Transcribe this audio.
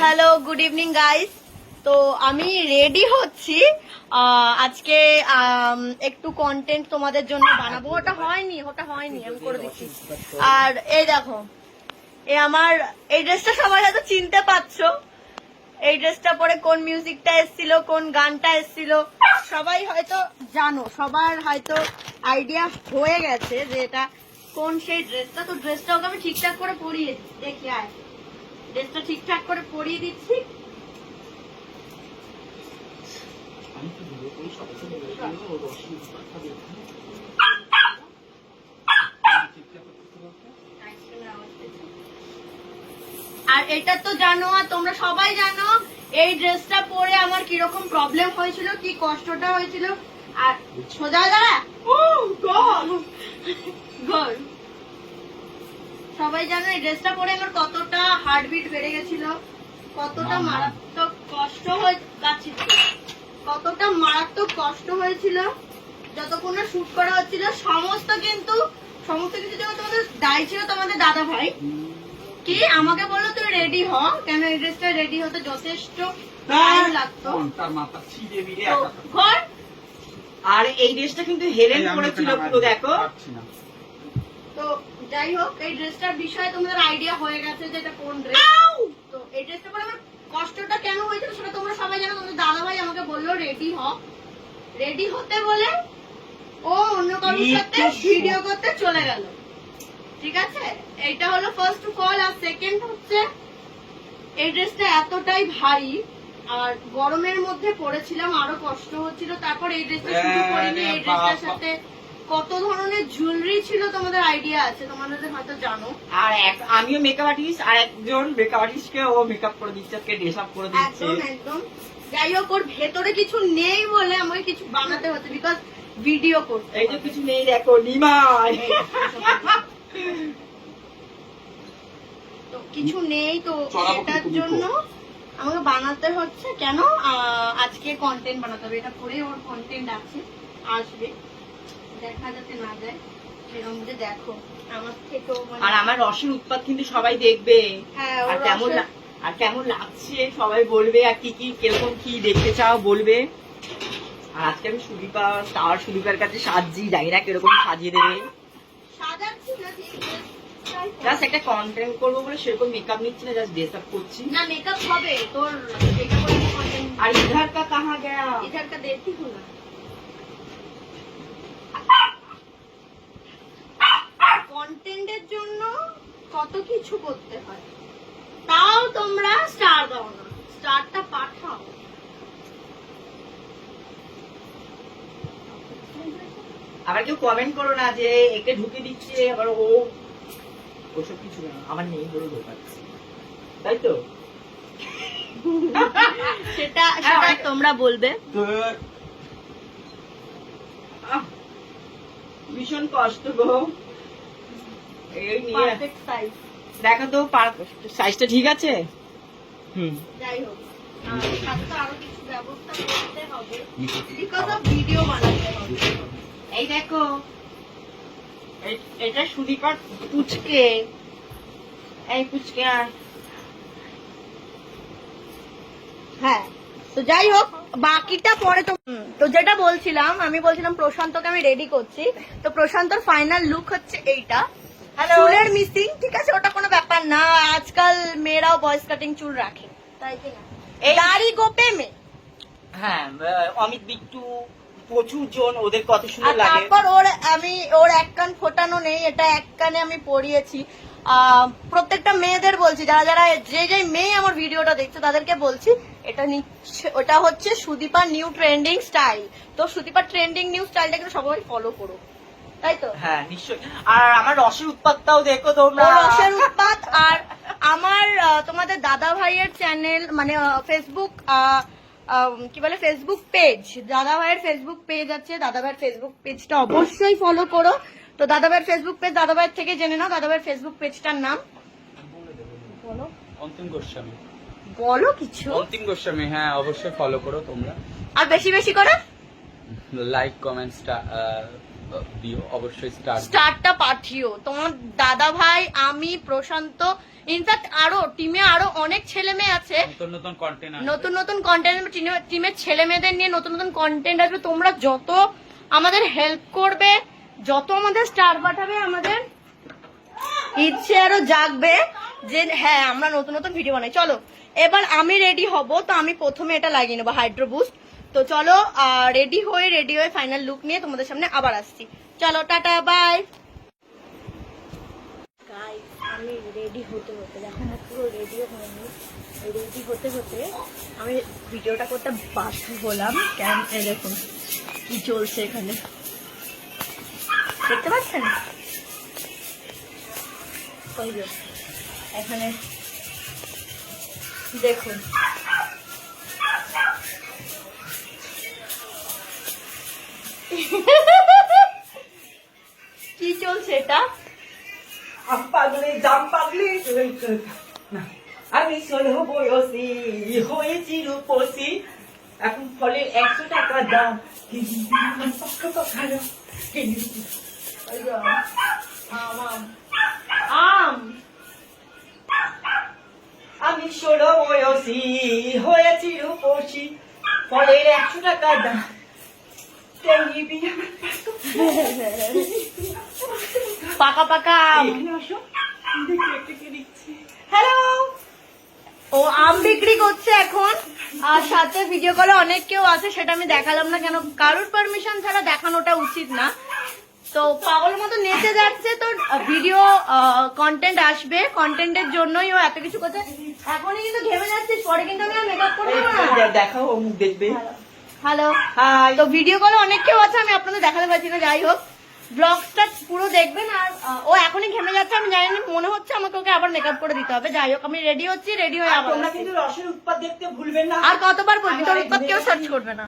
Hello, good evening guys. তো আমি ready হচ্ছি আজকে একটু কন্টেন্ট তোমাদের জন্য বানাবো। ওটা হয়নি আমি করে দিচ্ছি। আর এই দেখো, আমার এই ড্রেসটা সবাই হয়তো চিনতে পারছো। এই ড্রেসটা পরে কোন মিউজিকটা এসেছিল, কোন গানটা এসেছিল সবাই হয়তো জানো, সবার হয়তো আইডিয়া হয়ে গেছে যে এটা কোন সেই ড্রেসটা। তো ড্রেসটা ওকে আমি ঠিকঠাক করে পরিয়ে দেখি, আয় ড্রেসটা ঠিকঠাক করে পরিয়ে দিচ্ছি। আর এটা তো জানো, আর তোমরা সবাই জানো এই ড্রেসটা পরে আমার কিরকম প্রবলেম হয়েছিল, কি কষ্টটা হয়েছিল। আর সোজা দাঁড়া, সবাই জানো এই ড্রেসটা পরে আমার কতটা হার্টবিট বেড়ে গেছিল, কতটা মারাত্মক কষ্ট কতটা মারাত্মক কষ্ট হয়েছিল যতক্ষণ না শুট করা হচ্ছিল। সমস্ত কিছু জন্য তোমাদের দায়ী ছিল তোমাদের দাদা ভাই। কি আমাকে বললো তুই রেডি হ, কেন এই ড্রেসটা রেডি হতে যথেষ্ট টাইম লাগতো। আর এই ড্রেসটা কিন্তু হেলেন করেছিল পুরো, দেখো। তো যাই হোক, এই ড্রেসটার বিষয়ে তোমাদের আইডিয়া হয়ে গেছে যে এটা কোন ড্রেস। তো এই ড্রেসটা পরে আমার কষ্টটা কেন হয়েছিল সেটা তোমরা সবাই জানো। তোমাদের দাদা ভাই আমাকে বললো রেডি হ, রেডি হতে বলে ও অন্য কারোর সাথে ভিডিও করতে চলে গেল। ঠিক আছে, এইটা হলো ফার্স্ট অফ অল। আর সেকেন্ড হচ্ছে এই ড্রেসটা এতটাই ভারী, আর গরমের মধ্যে পরেছিলাম, আরো কষ্ট হচ্ছিল। তারপর এই ড্রেসটা শুধু পরিনি, এই ড্রেসটার সাথে কত ধরনের জুয়েলারি ছিল তোমাদের আইডিয়া আছে, তোমাদের হয়তো জানো। আর আমিও মেকআপ আর্টিস্ট, আর একজন মেকআপ আর্টিস্টকে ও মেকআপ করে দিচ্ছে, আজকে ড্রেস আপ করে দিচ্ছে। একদম। যাই হোক, ওর ভেতরে কিছু নেই বলে আমাকে কিছু বানাতে হচ্ছে, বিকজ ভিডিও করতে। এই যে কিছু নেই, দেখো নিমাই তো কিছু নেই, তো সেটার জন্য আমাকে বানাতে হচ্ছে। কেন আজকে কন্টেন্ট বানাতে হবে, এটা পরে ওর কন্টেন্ট আসবে, দেখা যাতে না যায় সেরকম যে দেখো আমার থেকেও। আর আমার রসের উৎপাত কিন্তু সবাই দেখবে। হ্যাঁ, আর কেমন লাগছে সবাই বলবে, আর কি কি কিরকম কি দেখতে চাও বলবে। আর আজকে আমি সুদীপার কাছে সাজছি, জানি না কিরকম সাজিয়ে দেবে। সাজাচ্ছি না, জাস্ট একটা কন্টেন্ট করবো বলে সেরকম মেকআপ নিচ্ছি না, জাস্ট ড্রেস আপ করছি। না, মেকআপ হবে তোর। আর ইধার কা কাহা গয়া, ইধার কা দেখি না। কন্টেন্টের জন্য কত কিছু করতে হয়, তাও তোমরা স্টার দাও না, স্টারটা পাঠাও। আবার কেউ কমেন্ট করো না যে একে ঢুকে দিচ্ছে, আবার ওসব কিছু না, আমার নেই বলে ঢোকাচ্ছে, তাই তো। সেটা তোমরা বলবে। ভীষণ কষ্ট গো। এই নিয়ে দেখো তো সাইজটা ঠিক আছে। যাই হোক, আরো কিছু ব্যবস্থা করতে হবে, বিকজ অফ ভিডিও বানাতে হবে। এই দেখো, এটা সুদীপার পুচকে। এই পুচকে। হ্যাঁ, তো যাই হোক, বাকিটা পরে। তো যেটা বলছিলাম, আমি বলছিলাম প্রশান্তকে আমি রেডি করছি। তো প্রশান্তর ফাইনাল লুক হচ্ছে এইটা। চুলের মিসিং, ঠিক আছে, ওটা কোনো ব্যাপার না, আজকাল মেয়েরাও বয়েস কাটিং চুল রাখে, তাই কি না? দাড়ি গোপে মেয়ে। হ্যাঁ, অমিত বিট্টু প্রচুর জন, ওদের কত সুন্দর লাগে। তারপর ওর এক কান ফোটানো নেই, এটা এক কানে আমি পরিয়েছি। প্রত্যেকটা মেয়েদের বলছি, যারা যে মেয়ে আমার ভিডিওটা দেখছে তাদেরকে বলছি, ওটা হচ্ছে সুদীপা নিউ ট্রেন্ডিং স্টাইল। তো সুদীপা ট্রেন্ডিং নিউ স্টাইলটা কিন্তু সবাই ফলো করো, তাই তো? হ্যাঁ, নিশ্চয়ই। আর আমার রসের উৎপাতটাও দেখো তোমরা, রসের উৎপাত। আর আমার তোমাদের দাদা ভাইয়ের চ্যানেল, মানে ফেসবুক, কি বলে, ফেসবুক পেজ, দাদা ভাইয়ের ফেসবুক পেজ আছে, দাদা ভাইয়ের ফেসবুক পেজটা অবশ্যই ফলো করো। তো দাদা ভাইয়ের ফেসবুক পেজ দাদা ভাইয়ের থেকে জেনে নাও। দাদা ভাইয়ের ফেসবুক পেজটার নাম বলো। অন্তিম গোস্বামী। বলো কিছু। অন্তিম গোস্বামী, হ্যাঁ অবশ্যই ফলো করো তোমরা। আর বেশি বেশি করে লাইক, কমেন্টসটা দিও অবশ্যই স্টার স্টারটা পাঠিও। তোমার দাদা ভাই, আমি, প্রশান্ত, ইনফ্যাক্ট আরো টিমে আরো অনেক ছেলে মেয়ে আছে, নতুন নতুন কন্টেন্ট নতুন নতুন কন্টেন্ট টিমের ছেলে মেয়েদের নিয়ে নতুন নতুন কন্টেন্ট আসবে। তোমরা যত আমাদের হেল্প করবে, যত আমাদের স্টার পাঠাবে, আমাদের ইচ্ছে আরো জাগবে যে হ্যাঁ আমরা নতুন নতুন ভিডিও বানাই। চলো এবার আমি রেডি হব, তো আমি প্রথমে এটা লাগিয়ে নেবো হাইড্রো বুস্ট। তো চলো রেডি হয়ে ফাইনাল লুক নিয়ে তোমাদের সামনে আবার আসছি। চলো টাটা বাই। আমি রেডি হতে দেখো না, পুরো রেডিও হয়নি, রেডি হতে আমি ভিডিওটা করতে বাধ্য হলাম। কেন দেখুন কি চলছে এখানে, দেখতে পাচ্ছেন? ওই যে এখানে দেখুন কি চলছে এটা। পাগলে জাম পাগলে না, আমি 16 বয়সী হয়েছি রূপসী, এখন ফলের 100 টাকা দাম, আম আমি 16 বয়সী হয়েছি রূপসী, ফলের 100 টাকা দাম, পাকা পাকা আম। হ্যালো, ও আম বিক্রি করছে এখন, আর সাথে ভিডিও কলে অনেক কেউ আছে, সেটা আমি দেখালাম না কেন, কারোর পারমিশন ছাড়া দেখানোটা উচিত না। তো পাগল মতো নেচে যাচ্ছে, তো ভিডিও কন্টেন্ট আসবে, কন্টেন্টের জন্যই ও এত কিছু করছে। এখনই কিন্তু ঘেমে যাচ্ছিস, পরে কিন্তু আমি আর মেকআপ করবো না। দেখাও, ও মুখ দেখবে। Hello, high. তো ভিডিও কলে অনেক কেউ আছে, আমি আপনাদের দেখাতে পারছি না। যাই হোক, ব্লগটা পুরো দেখবেন। আর ও এখনই ঘেমে যাচ্ছে, আমি জানি না, মনে হচ্ছে আমাকে ওকে আবার মেকআপ করে দিতে হবে। যাই হোক, আমি রেডি হচ্ছি, রেডি হয়ে আবার তোমরা আসছি। কিন্তু রসের উৎপাদ দেখতে ভুলবেন না। আর কতবার বলবি, তোর উৎপাত কেউ সার্চ করবে না।